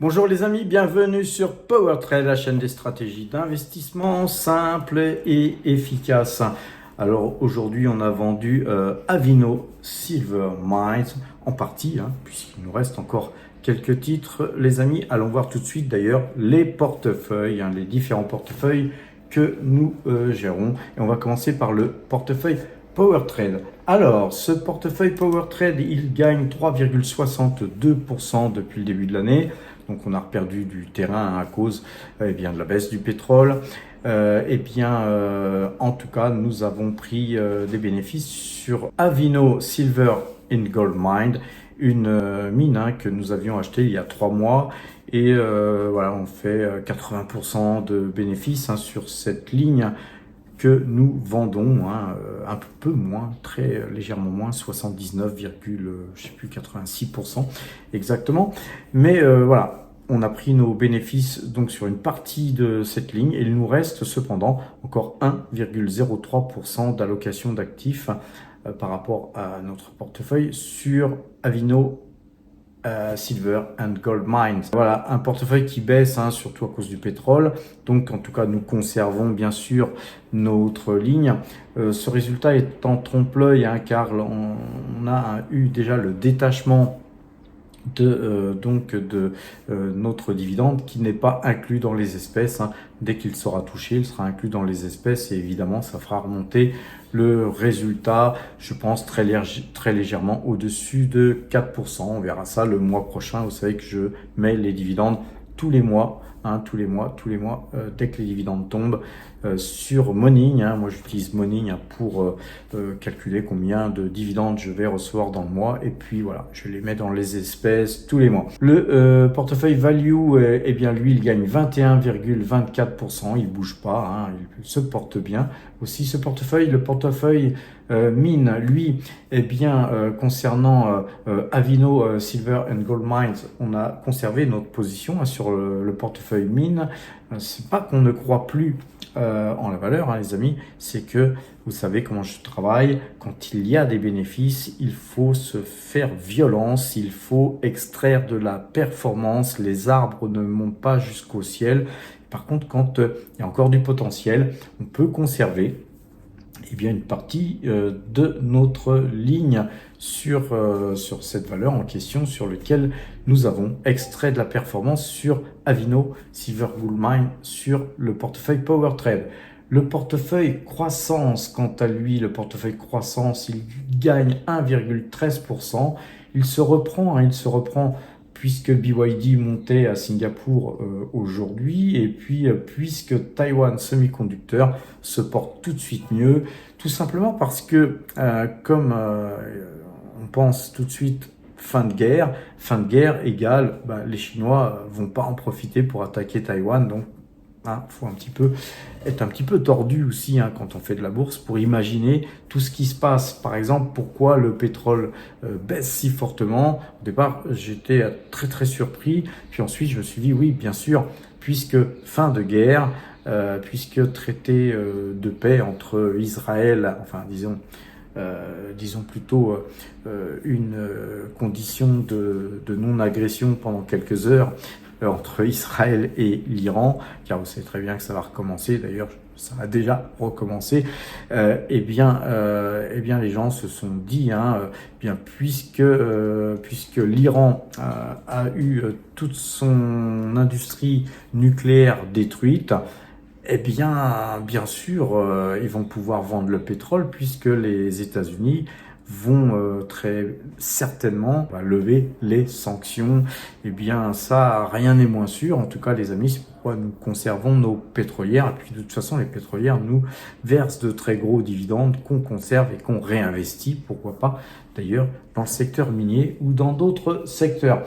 Bonjour les amis, bienvenue sur PowerTrade, la chaîne des stratégies d'investissement simples et efficaces. Alors aujourd'hui on a vendu Avino Silver Mines en partie, puisqu'il nous reste encore quelques titres. Les amis, allons voir tout de suite d'ailleurs les portefeuilles, les différents portefeuilles que nous gérons. Et on va commencer par le portefeuille PowerTrade. Alors, ce portefeuille PowerTrade, il gagne 3,62% depuis le début de l'année. Donc, on a perdu du terrain à cause de la baisse du pétrole. En tout cas, nous avons pris des bénéfices sur Avino Silver and Gold Mine, une mine que nous avions achetée il y a 3 mois. Et on fait 80% de bénéfices sur cette ligne que nous vendons un peu moins, très légèrement moins, 79,86% exactement. Mais on a pris nos bénéfices donc sur une partie de cette ligne et il nous reste cependant encore 1,03% d'allocation d'actifs par rapport à notre portefeuille sur Avino Silver and Gold Mines. Voilà, un portefeuille qui baisse, surtout à cause du pétrole. Donc, en tout cas, nous conservons bien sûr notre ligne. Ce résultat est en trompe-l'œil, car on a eu déjà le détachement de notre dividende qui n'est pas inclus dans les espèces. Dès qu'il sera touché, il sera inclus dans les espèces et évidemment, ça fera remonter le résultat, je pense, très légèrement au-dessus de 4%. On verra ça le mois prochain. Vous savez que je mets les dividendes tous les mois, dès que les dividendes tombent sur Morning. Moi, j'utilise Morning pour calculer combien de dividendes je vais recevoir dans le mois. Et puis voilà, je les mets dans les espèces tous les mois. Le portefeuille Value, lui, il gagne 21,24%. Il bouge pas, il se porte bien. Aussi, ce portefeuille, le portefeuille mine, lui, concernant Avino Silver and Gold Mines, on a conservé notre position sur le portefeuille mine. C'est pas qu'on ne croit plus en la valeur, les amis, c'est que vous savez comment je travaille. Quand il y a des bénéfices, il faut se faire violence, il faut extraire de la performance. Les arbres ne montent pas jusqu'au ciel. Par contre, quand il y a encore du potentiel, on peut conserver une partie de notre ligne sur cette valeur en question, sur lequel nous avons extrait de la performance sur Avino Silver Gold Mine sur le portefeuille PowerTrade. Le portefeuille croissance, quant à lui, le portefeuille croissance, il gagne 1,13%. Il se reprend puisque BYD montait à Singapour aujourd'hui, et puis puisque Taiwan Semiconductor se porte tout de suite mieux, tout simplement parce que on pense tout de suite fin de guerre égale les Chinois vont pas en profiter pour attaquer Taïwan, donc faut être un petit peu tordu aussi quand on fait de la bourse pour imaginer tout ce qui se passe. Par exemple, pourquoi le pétrole baisse si fortement. Au départ, j'étais très très surpris. Puis ensuite, je me suis dit oui, bien sûr, puisque fin de guerre, puisque traité de paix entre Israël, disons plutôt une condition de non-agression pendant quelques heures entre Israël et l'Iran, car vous savez très bien que ça va recommencer, d'ailleurs ça a déjà recommencé, les gens se sont dit, puisque l'Iran a eu toute son industrie nucléaire détruite, bien sûr, ils vont pouvoir vendre le pétrole puisque les États-Unis vont très certainement lever les sanctions. Ça, rien n'est moins sûr. En tout cas, les amis, c'est pourquoi nous conservons nos pétrolières. Et puis, de toute façon, les pétrolières nous versent de très gros dividendes qu'on conserve et qu'on réinvestit. Pourquoi pas, d'ailleurs, dans le secteur minier ou dans d'autres secteurs.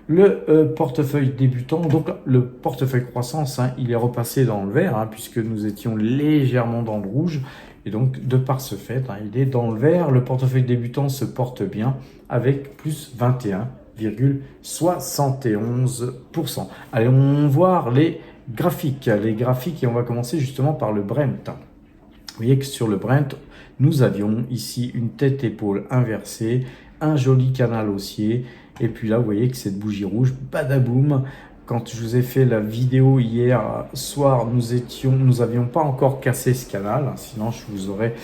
Le portefeuille débutant, donc le portefeuille croissance, il est repassé dans le vert, puisque nous étions légèrement dans le rouge. Et donc, de par ce fait, il est dans le vert. Le portefeuille débutant se porte bien avec plus 21,71%. Allez, on va voir les graphiques. Et on va commencer justement par le Brent. Vous voyez que sur le Brent, nous avions ici une tête-épaule inversée, un joli canal haussier. Et puis là, vous voyez que cette bougie rouge, badaboum, quand je vous ai fait la vidéo hier soir, nous avions pas encore cassé ce canal, sinon je vous aurais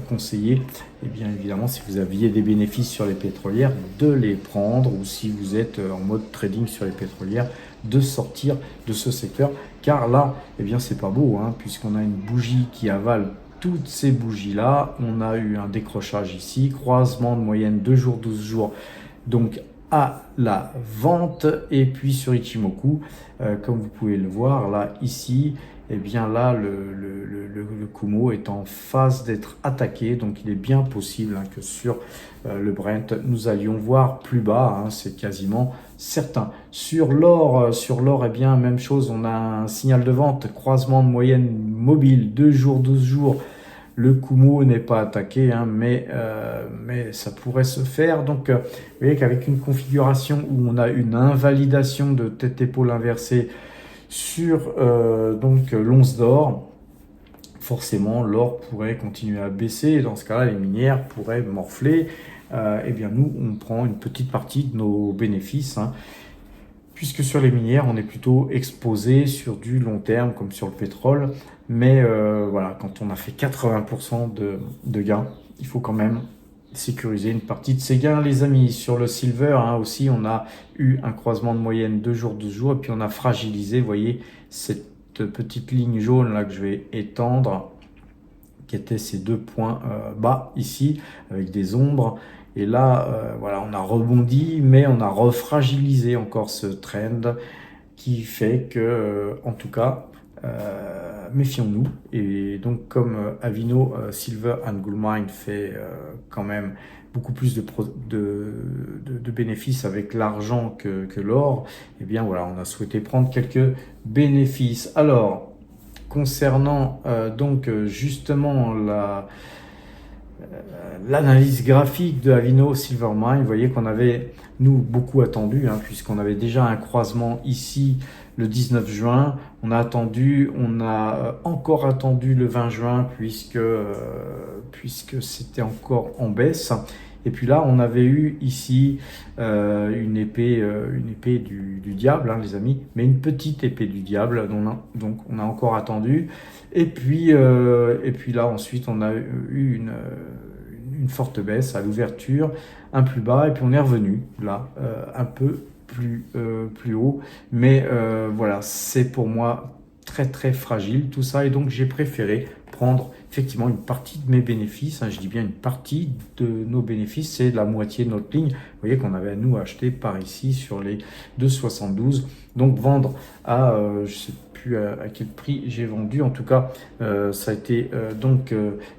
conseillé, et bien évidemment, si vous aviez des bénéfices sur les pétrolières, de les prendre, ou si vous êtes en mode trading sur les pétrolières, de sortir de ce secteur, car là, eh bien, c'est pas beau, hein, puisqu'on a une bougie qui avale toutes ces bougies-là. On a eu un décrochage ici, croisement de moyenne 2 jours, 12 jours, donc à la vente. Et puis sur Ichimoku, comme vous pouvez le voir là, ici, et bien là, le Kumo est en phase d'être attaqué, donc il est bien possible que sur le Brent, nous allions voir plus bas, hein, c'est quasiment certain. Sur l'or, eh bien, même chose, on a un signal de vente, croisement de moyenne mobile, 2 jours, 12 jours. Le Kumo n'est pas attaqué, hein, mais ça pourrait se faire. Donc, vous voyez qu'avec une configuration où on a une invalidation de tête-épaule inversée sur donc l'once d'or, forcément, l'or pourrait continuer à baisser. Et dans ce cas-là, les minières pourraient morfler. Eh bien, nous, on prend une petite partie de nos bénéfices, hein, puisque sur les minières, on est plutôt exposé sur du long terme, comme sur le pétrole. Mais voilà, quand on a fait 80% de gains, il faut quand même sécuriser une partie de ces gains, les amis. Sur le silver, hein, aussi, on a eu un croisement de moyenne 2 jours, 12 jours, et puis on a fragilisé, vous voyez, cette petite ligne jaune là que je vais étendre, qui était ces 2 points bas ici, avec des ombres. Et là, voilà, on a rebondi, mais on a refragilisé encore ce trend qui fait que, en tout cas, méfions-nous. Et donc, comme Avino Silver and Gold Mine fait quand même beaucoup plus de bénéfices avec l'argent que l'or, eh bien voilà, on a souhaité prendre quelques bénéfices. Alors, concernant donc justement l'analyse graphique de Avino Silver Mine, vous voyez qu'on avait, nous, beaucoup attendu, hein, puisqu'on avait déjà un croisement ici le 19 juin. On a encore attendu le 20 juin, puisque c'était encore en baisse. Et puis là, on avait eu ici une épée du diable, hein, les amis, mais une petite épée du diable, donc on a encore attendu. Et puis là, ensuite, on a eu une forte baisse à l'ouverture, un plus bas, et puis on est revenu là, un peu plus haut. Mais voilà, c'est pour moi très très fragile tout ça, et donc j'ai préféré prendre effectivement une partie de mes bénéfices, hein, je dis bien une partie de nos bénéfices, c'est la moitié de notre ligne. Vous voyez qu'on avait à nous acheter par ici sur les 2,72, donc vendre à je sais plus à quel prix j'ai vendu, en tout cas ça a été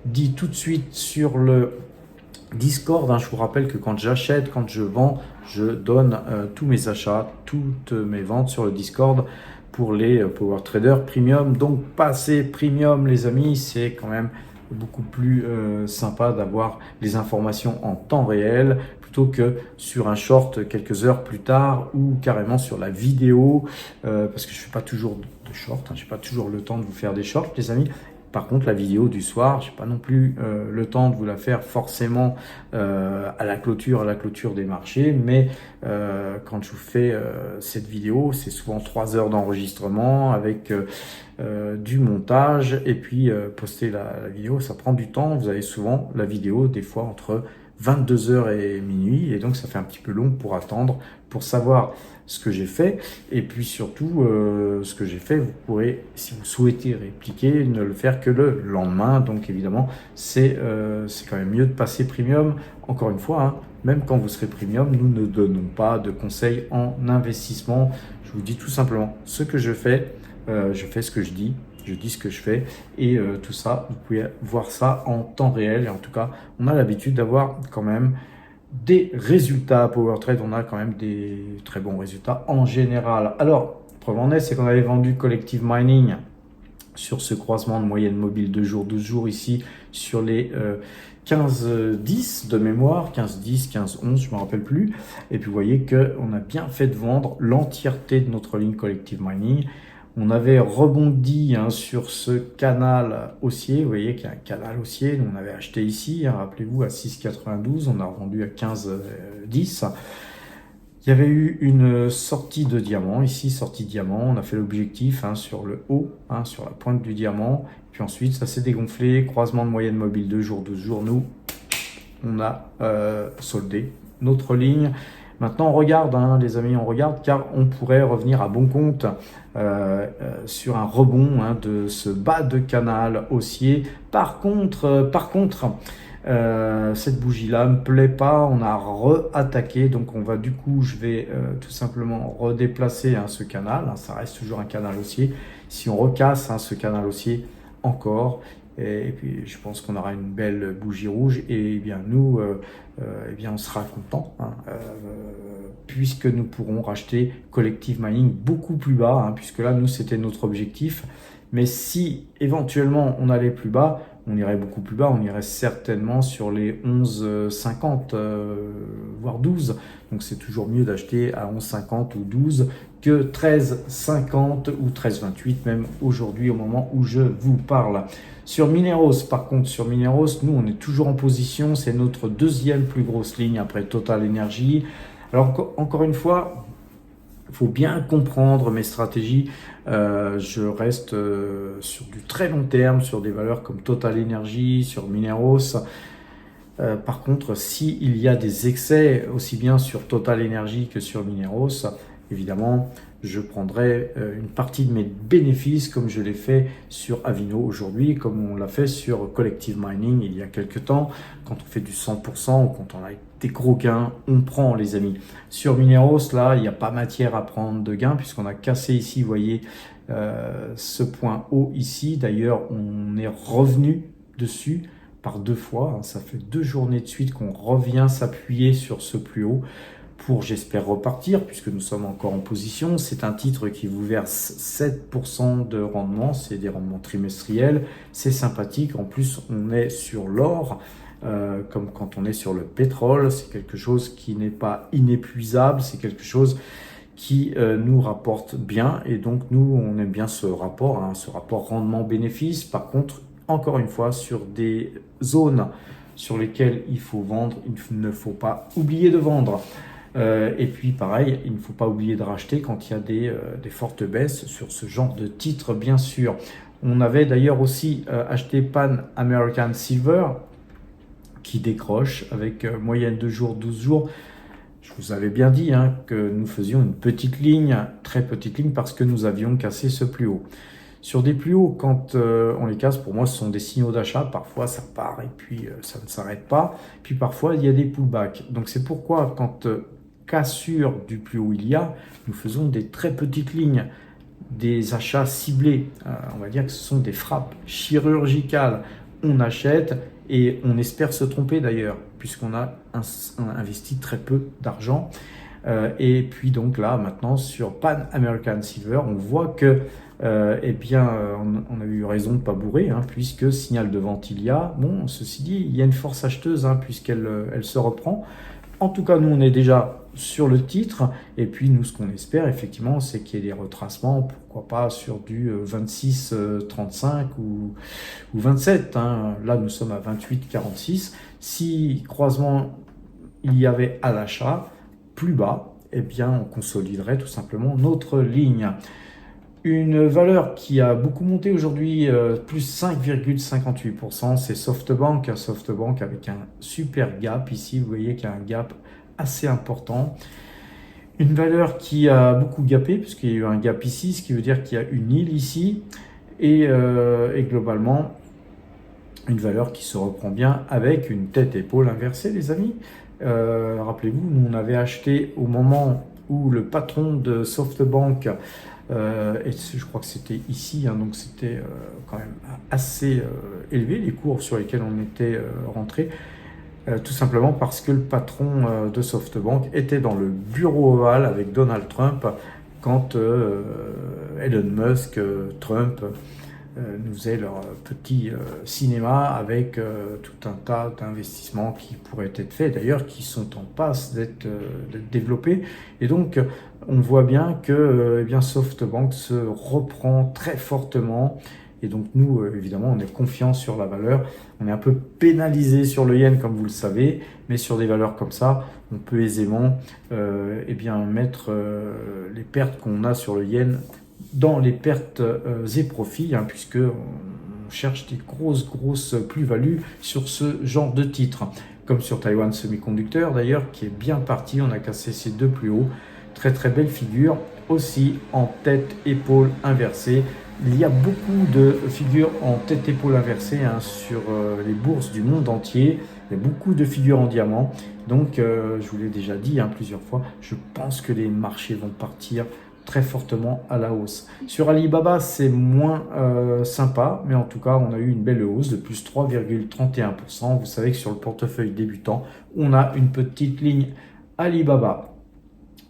dit tout de suite sur le Discord, hein. Je vous rappelle que quand j'achète, quand je vends, je donne tous mes achats, toutes mes ventes sur le Discord pour les Power Traders Premium. Donc passer Premium, les amis, c'est quand même beaucoup plus sympa d'avoir les informations en temps réel plutôt que sur un short quelques heures plus tard, ou carrément sur la vidéo, parce que je fais pas toujours de short, hein, j'ai pas toujours le temps de vous faire des shorts, les amis. Par contre, la vidéo du soir, je n'ai pas non plus le temps de vous la faire forcément à la clôture des marchés, mais quand je vous fais cette vidéo, c'est souvent 3 heures d'enregistrement avec du montage, et puis poster la vidéo, ça prend du temps. Vous avez souvent la vidéo des fois entre 22h et minuit, et donc ça fait un petit peu long pour attendre, pour savoir ce que j'ai fait. Et puis surtout, ce que j'ai fait, vous pourrez, si vous souhaitez répliquer, ne le faire que le lendemain. Donc évidemment, c'est quand même mieux de passer Premium. Encore une fois, hein, même quand vous serez Premium, nous ne donnons pas de conseils en investissement. Je vous dis tout simplement ce que je fais ce que je dis ce que je fais, et tout ça, vous pouvez voir ça en temps réel. Et en tout cas, on a l'habitude d'avoir quand même des résultats à PowerTrade. On a quand même des très bons résultats en général. Alors, preuve en est, c'est qu'on avait vendu Collective Mining sur ce croisement de moyenne mobile 2 jours, 12 jours ici, sur les 15-10 de mémoire, 15-10, 15-11, je ne me rappelle plus. Et puis vous voyez qu'on a bien fait de vendre l'entièreté de notre ligne Collective Mining. On avait rebondi sur ce canal haussier, vous voyez qu'il y a un canal haussier, on avait acheté ici, hein, rappelez-vous, à 6,92, on a revendu à 15,10. Il y avait eu une sortie de diamant, ici sortie diamant, on a fait l'objectif sur le haut, sur la pointe du diamant, puis ensuite ça s'est dégonflé, croisement de moyenne mobile 2 jours, 12 jours, nous on a soldé notre ligne. Maintenant on regarde les amis, on regarde car on pourrait revenir à bon compte sur un rebond de ce bas de canal haussier. Par contre, cette bougie là me plaît pas, on a re-attaqué, donc on va du coup, je vais tout simplement redéplacer ce canal, ça reste toujours un canal haussier. Si on recasse ce canal haussier encore, et puis je pense qu'on aura une belle bougie rouge, et bien nous, on sera content, puisque nous pourrons racheter Collective Mining beaucoup plus bas, puisque là nous c'était notre objectif. Mais si éventuellement on allait plus bas, on irait beaucoup plus bas, on irait certainement sur les 11,50 voire 12. Donc c'est toujours mieux d'acheter à 11,50 ou 12 que 13,50 ou 13,28 même aujourd'hui au moment où je vous parle. Sur Mineros, par contre, sur Mineros, nous on est toujours en position, c'est notre deuxième plus grosse ligne après Total Energy. Alors encore une fois, il faut bien comprendre mes stratégies. Je reste sur du très long terme, sur des valeurs comme Total Energy, sur Mineros. Par contre, s'il y a des excès, aussi bien sur Total Energy que sur Mineros, évidemment, je prendrai une partie de mes bénéfices comme je l'ai fait sur Avino aujourd'hui, comme on l'a fait sur Collective Mining il y a quelques temps. Quand on fait du 100% ou quand on a des gros gains, on prend les amis. Sur Mineros, là, il n'y a pas matière à prendre de gains puisqu'on a cassé ici, vous voyez, ce point haut ici. D'ailleurs, on est revenu dessus par 2 fois. Ça fait 2 journées de suite qu'on revient s'appuyer sur ce plus haut pour, j'espère, repartir puisque nous sommes encore en position. C'est un titre qui vous verse 7% de rendement, c'est des rendements trimestriels, c'est sympathique. En plus, on est sur l'or, comme quand on est sur le pétrole, c'est quelque chose qui n'est pas inépuisable, c'est quelque chose qui nous rapporte bien et donc nous, on aime bien ce rapport rendement-bénéfice. Par contre, encore une fois, sur des zones sur lesquelles il faut vendre, il ne faut pas oublier de vendre. Et puis pareil, il ne faut pas oublier de racheter quand il y a des fortes baisses sur ce genre de titre, bien sûr. On avait d'ailleurs aussi acheté Pan American Silver qui décroche avec moyenne 2 jours, 12 jours. Je vous avais bien dit que nous faisions une petite ligne, très petite ligne, parce que nous avions cassé ce plus haut. Sur des plus hauts, quand on les casse, pour moi, ce sont des signaux d'achat. Parfois, ça part et puis ça ne s'arrête pas. Puis parfois, il y a des pullbacks. Donc c'est pourquoi quand cassure du plus haut il y a, nous faisons des très petites lignes, des achats ciblés. On va dire que ce sont des frappes chirurgicales. On achète et on espère se tromper d'ailleurs, puisqu'on a investi très peu d'argent. Et puis donc là, maintenant, sur Pan American Silver, on voit que on a eu raison de ne pas bourrer, puisque signal de vente il y a. Bon, ceci dit, il y a une force acheteuse, puisqu'elle se reprend. En tout cas, nous, on est déjà sur le titre. Et puis, nous, ce qu'on espère, effectivement, c'est qu'il y ait des retracements, pourquoi pas sur du 26,35 ou 27. Là, nous sommes à 28,46. Si croisement il y avait à l'achat plus bas, eh bien, on consoliderait tout simplement notre ligne. Une valeur qui a beaucoup monté aujourd'hui, plus 5,58%, c'est SoftBank. SoftBank avec un super gap ici, vous voyez qu'il y a un gap assez important. Une valeur qui a beaucoup gapé, puisqu'il y a eu un gap ici, ce qui veut dire qu'il y a une île ici. Et globalement, une valeur qui se reprend bien avec une tête-épaule inversée, les amis. Rappelez-vous, nous on avait acheté au moment où le patron de SoftBank, et je crois que c'était ici, donc c'était quand même assez élevé les cours sur lesquels on était rentré, tout simplement parce que le patron de SoftBank était dans le bureau ovale avec Donald Trump quand Elon Musk, Trump nous faisaient leur petit cinéma avec tout un tas d'investissements qui pourraient être faits, d'ailleurs qui sont en passe d'être développés. Et donc on voit bien que SoftBank se reprend très fortement Et donc nous, évidemment, on est confiant sur la valeur. On est un peu pénalisé sur le yen, comme vous le savez, mais sur des valeurs comme ça, on peut aisément eh bien, mettre les pertes qu'on a sur le yen dans les pertes et profits, hein, puisque on cherche des grosses plus-values sur ce genre de titre. Comme sur Taiwan Semiconductor d'ailleurs, qui est bien parti, on a cassé ses deux plus hauts. Très belle figure, aussi en tête-épaule inversée. Il y a beaucoup de figures en tête-épaule inversée hein, sur les bourses du monde entier. Il y a beaucoup de figures en diamant. Donc, je vous l'ai déjà dit hein, plusieurs fois, je pense que les marchés vont partir très fortement à la hausse. Sur Alibaba, c'est moins sympa, mais en tout cas, on a eu une belle hausse de plus 3,31%. Vous savez que sur le portefeuille débutant, on a une petite ligne Alibaba.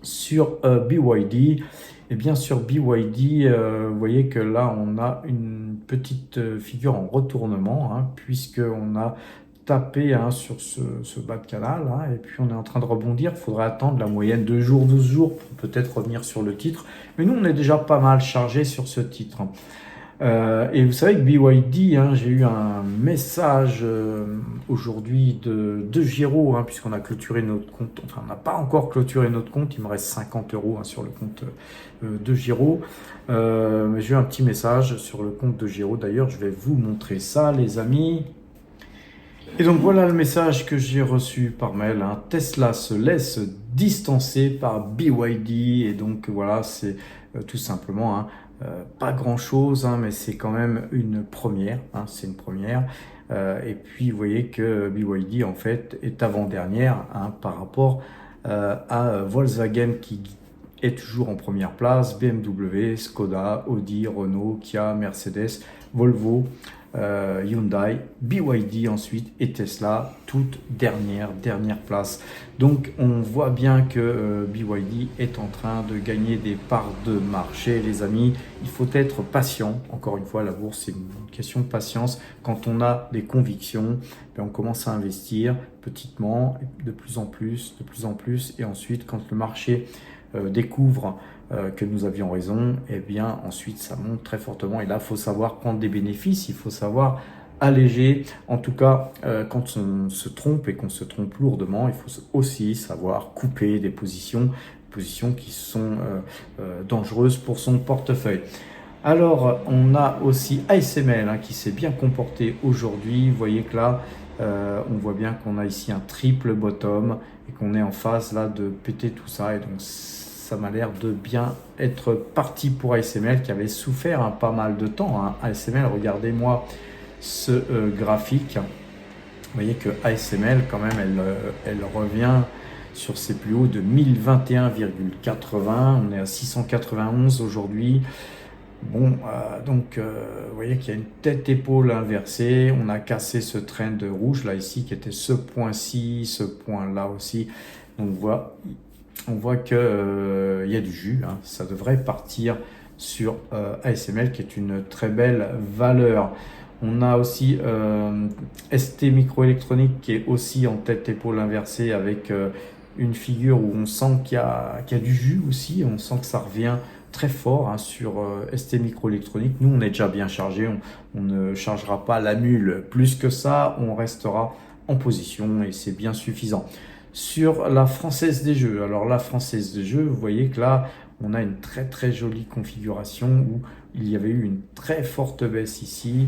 Sur BYD, et bien sur BYD, vous voyez que là, on a une petite figure en retournement, hein, puisqu'on a tapé hein, sur ce bas de canal, hein, et puis on est en train de rebondir. Il faudra attendre la moyenne 2 jours, 12 jours pour peut-être revenir sur le titre. Mais nous, on est déjà pas mal chargé sur ce titre. Et vous savez que BYD, hein, j'ai eu un message aujourd'hui de Giro, hein, puisqu'on a clôturé notre compte. Enfin, on n'a pas encore clôturé notre compte. Il me reste 50 € hein, sur le compte de Giro. Mais j'ai eu un petit message sur le compte de Giro. D'ailleurs, je vais vous montrer ça, les amis. Et donc voilà le message que j'ai reçu par mail. Hein. Tesla se laisse distancer par BYD. Et donc voilà, c'est tout simplement hein, pas grand chose, hein, mais c'est quand même une première. Hein, c'est une première. Et puis vous voyez que BYD en fait est avant-dernière hein, par rapport à Volkswagen qui est toujours en première place, BMW, Skoda, Audi, Renault, Kia, Mercedes, Volvo, Hyundai, BYD ensuite et Tesla, toute dernière place. Donc on voit bien que BYD est en train de gagner des parts de marché, les amis. Il faut être patient. Encore une fois, la bourse, c'est une question de patience. Quand on a des convictions, on commence à investir petitement, de plus en plus. Et ensuite, quand le marché découvre que nous avions raison, et bien ensuite ça monte très fortement. Et là, il faut savoir prendre des bénéfices, il faut savoir alléger. En tout cas, quand on se trompe et qu'on se trompe lourdement, il faut aussi savoir couper des positions qui sont dangereuses pour son portefeuille. Alors, on a aussi ASML hein, qui s'est bien comporté aujourd'hui. Vous voyez que là, on voit bien qu'on a ici un triple bottom et qu'on est en phase là de péter tout ça. Et donc, ça m'a l'air de bien être parti pour ASML qui avait souffert hein, pas mal de temps. Hein. ASML, regardez-moi ce graphique. Vous voyez que ASML, quand même, elle revient sur ses plus hauts de 1021,80. On est à 691 aujourd'hui. Bon, donc, vous voyez qu'il y a une tête-épaule inversée. On a cassé ce trend rouge là ici qui était ce point-ci, ce point-là aussi. Donc, on voit qu'il y a du jus. Hein. Ça devrait partir sur ASML qui est une très belle valeur. On a aussi ST Microélectronique qui est aussi en tête-épaule inversée avec une figure où on sent qu'il y a du jus aussi. On sent que ça revient très fort hein, sur ST Microélectronique. Nous, on est déjà bien chargé. On ne chargera pas la mule plus que ça. On restera en position et c'est bien suffisant. Sur la Française des Jeux, alors la Française des Jeux, vous voyez que là, on a une très jolie configuration où il y avait eu une très forte baisse ici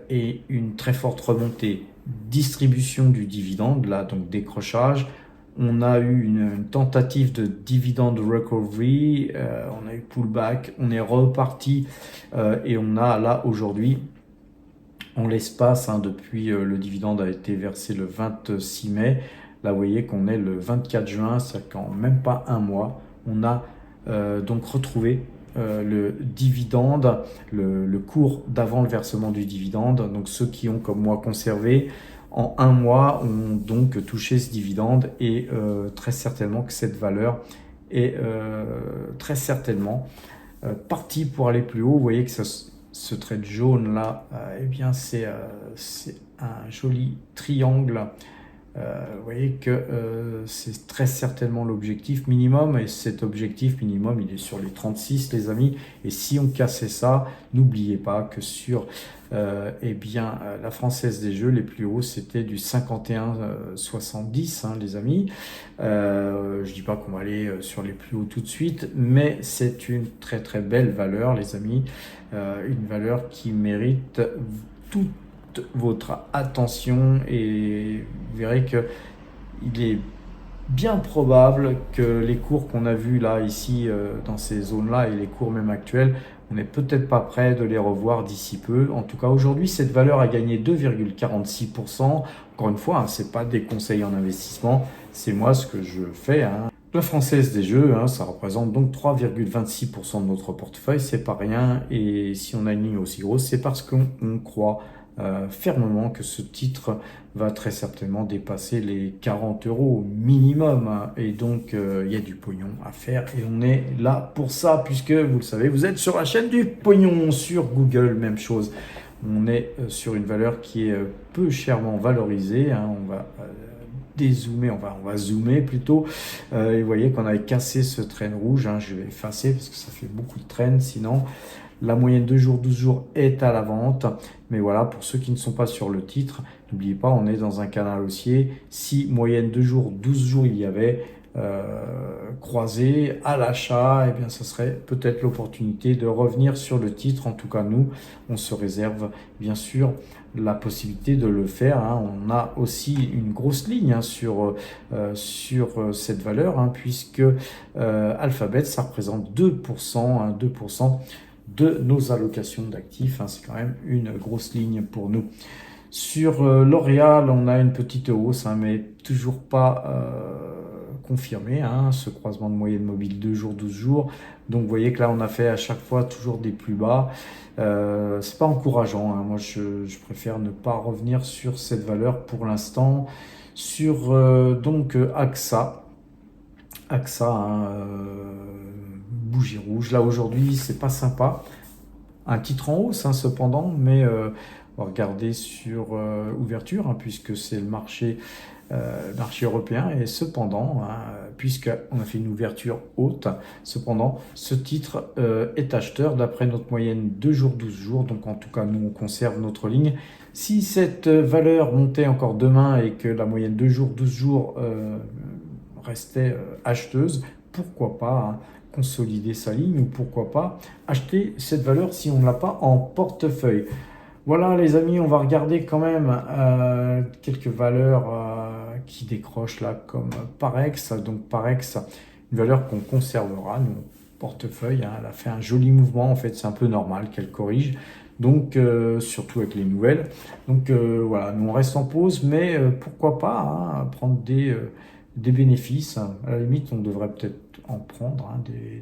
et une très forte remontée. Distribution du dividende, là, donc décrochage. On a eu une tentative de dividende recovery, on a eu pullback, on est reparti et on a là aujourd'hui, en l'espace, hein, depuis le dividende a été versé le 26 mai, là vous voyez qu'on est le 24 juin, c'est qu'en même pas un mois, on a donc retrouvé le dividende, le cours d'avant le versement du dividende. Donc ceux qui ont comme moi conservé en un mois ont donc touché ce dividende et très certainement que cette valeur est très certainement partie pour aller plus haut. Vous voyez que ce trait jaune là, eh bien c'est un joli triangle Vous voyez que c'est très certainement l'objectif minimum, et cet objectif minimum, il est sur les 36, les amis. Et si on cassait ça, n'oubliez pas que sur la Française des Jeux, les plus hauts, c'était du 51,70, les amis. Je dis pas qu'on va aller sur les plus hauts tout de suite, mais c'est une très très belle valeur, les amis. Une valeur qui mérite toute votre attention, et vous verrez que il est bien probable que les cours qu'on a vus là, ici, dans ces zones-là, et les cours même actuels, on n'est peut-être pas prêt de les revoir d'ici peu. En tout cas, aujourd'hui, cette valeur a gagné 2,46%. Encore une fois, c'est pas des conseils en investissement, c'est moi ce que je fais. La Française des Jeux, ça représente donc 3,26% de notre portefeuille, c'est pas rien. Et si on a une ligne aussi grosse, c'est parce qu'on croit fermement que ce titre va très certainement dépasser les 40 € minimum. Et donc, il y a du pognon à faire, et on est là pour ça, puisque vous le savez, vous êtes sur la chaîne du pognon. Sur Google, même chose. On est sur une valeur qui est peu chèrement valorisée. On va dézoomer, on va zoomer plutôt. Et vous voyez qu'on avait cassé ce train rouge. Je vais effacer parce que ça fait beaucoup de traînes sinon. La moyenne 2 jours, 12 jours est à la vente. Mais voilà, pour ceux qui ne sont pas sur le titre, n'oubliez pas, on est dans un canal haussier. Si moyenne 2 jours, 12 jours il y avait croisé à l'achat, eh bien ce serait peut-être l'opportunité de revenir sur le titre. En tout cas, nous, on se réserve bien sûr la possibilité de le faire. On a aussi une grosse ligne sur cette valeur, puisque Alphabet, ça représente 2%, 2% de nos allocations d'actifs. C'est quand même une grosse ligne pour nous. Sur L'Oréal, on a une petite hausse, mais toujours pas confirmée, ce croisement de moyenne mobile 2 jours, 12 jours. Donc vous voyez que là, on a fait à chaque fois toujours des plus bas. C'est pas encourageant. Moi, je préfère ne pas revenir sur cette valeur pour l'instant. Sur AXA, bougie rouge. Là aujourd'hui, c'est pas sympa. Un titre en hausse, cependant, mais on va regarder sur ouverture, puisque c'est le marché européen. Et cependant, puisqu'on a fait une ouverture haute, cependant, ce titre est acheteur d'après notre moyenne 2 jours, 12 jours. Donc en tout cas, nous, on conserve notre ligne. Si cette valeur montait encore demain et que la moyenne 2 jours, 12 jours restait acheteuse, pourquoi pas consolider sa ligne, ou pourquoi pas acheter cette valeur si on ne l'a pas en portefeuille. Voilà les amis, on va regarder quand même quelques valeurs qui décrochent là, comme Parex. Donc Parex, une valeur qu'on conservera, nous, portefeuille. Elle a fait un joli mouvement, en fait c'est un peu normal qu'elle corrige. Donc surtout avec les nouvelles. Donc voilà, nous on reste en pause, mais pourquoi pas prendre des bénéfices. À la limite, on devrait peut-être en prendre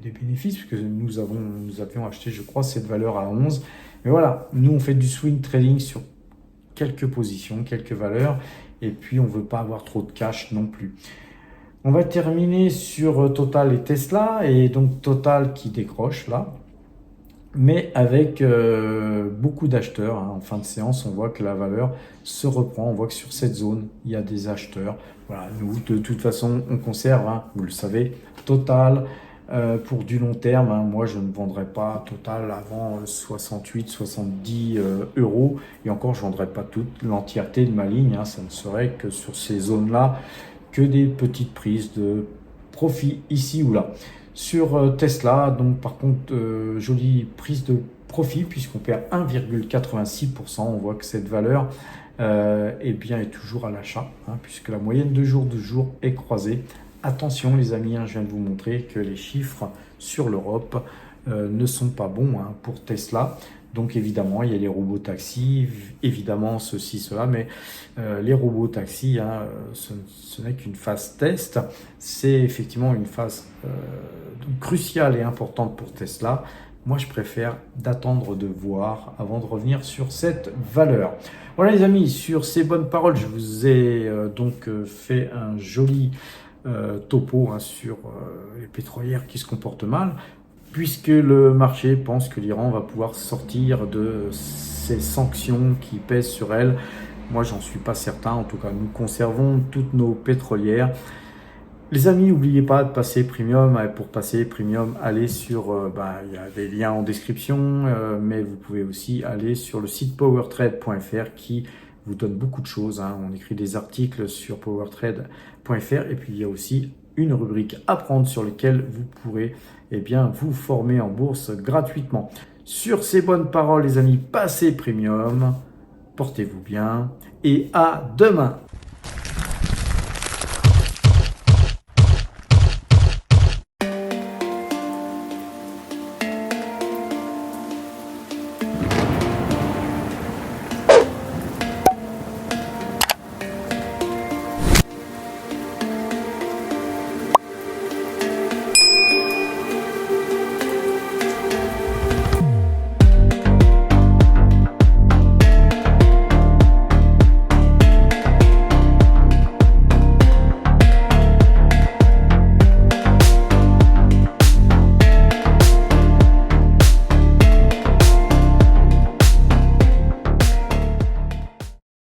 des bénéfices, puisque nous avions acheté, je crois, cette valeur à 11. Mais voilà, nous on fait du swing trading sur quelques positions, quelques valeurs, et puis on ne veut pas avoir trop de cash non plus. On va terminer sur Total et Tesla, et donc Total qui décroche là, mais avec beaucoup d'acheteurs. En fin de séance, on voit que la valeur se reprend. On voit que sur cette zone, il y a des acheteurs. Voilà, nous, de toute façon, on conserve, vous le savez, Total pour du long terme. Moi, je ne vendrai pas Total avant 68, 70 €. Et encore, je ne vendrai pas toute l'entièreté de ma ligne. Ça ne serait que sur ces zones-là, que des petites prises de profit ici ou là. Sur Tesla, donc par contre, jolie prise de profit, puisqu'on perd 1,86%. On voit que cette valeur est toujours à l'achat, puisque la moyenne de jour est croisée. Attention les amis, je viens de vous montrer que les chiffres sur l'Europe ne sont pas bons pour Tesla. Donc évidemment, il y a les robots taxis, évidemment ceci, cela, mais les robots taxis, ce n'est qu'une phase test. C'est effectivement une phase cruciale et importante pour Tesla. Moi, je préfère d'attendre de voir avant de revenir sur cette valeur. Voilà les amis, sur ces bonnes paroles, je vous ai fait un joli topo sur les pétrolières qui se comportent mal, puisque le marché pense que l'Iran va pouvoir sortir de ces sanctions qui pèsent sur elle Moi, j'en suis pas certain. En tout cas, nous conservons toutes nos pétrolières. Les amis, n'oubliez pas de passer premium. Pour passer premium, allez sur, il y a des liens en description, mais vous pouvez aussi aller sur le site powertrade.fr qui vous donne beaucoup de choses. On écrit des articles sur powertrade.fr et puis il y a aussi une rubrique apprendre sur laquelle vous pourrez vous former en bourse gratuitement. Sur ces bonnes paroles, les amis, passez premium, portez-vous bien et à demain.